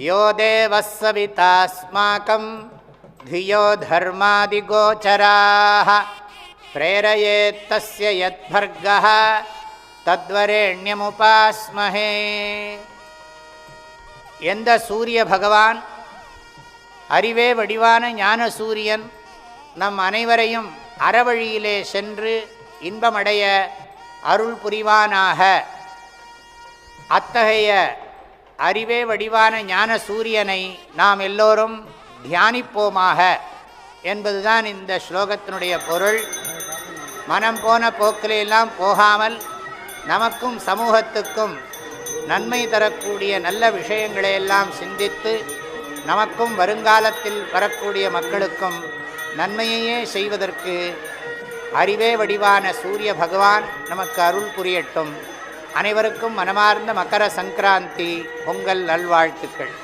யோ தேவஸ் சவிதாஸ்மாகம் धियो धर्मादिगोचराः प्रेरयेत् तस्य यद्भर्गः तद्वरेण्यमुपास्महे. எந்த சூரிய பகவான், அறிவே வடிவான ஞான சூரியன், நம் அனைவரையும் அறவழியிலே சென்று இன்பமடைய அருள் புரிவானாக. அத்தகைய அறிவே வடிவான ஞான சூரியனை நாம் எல்லோரும் தியானிப்போமாக என்பதுதான் இந்த ஸ்லோகத்தினுடைய பொருள். மனம் போன போக்கிலெல்லாம் போகாமல் நமக்கும் சமூகத்துக்கும் நன்மை தரக்கூடிய நல்ல விஷயங்களையெல்லாம் சிந்தித்து நமக்கும் வருங்காலத்தில் வரக்கூடிய மக்களுக்கும் நன்மையையே செய்வதற்கு அறிவே வடிவான சூரிய பகவான் நமக்கு அருள் புரியட்டும். அனைவருக்கும் மனமார்ந்த மகர சங்கராந்தி பொங்கல் நல்வாழ்த்துக்கள்.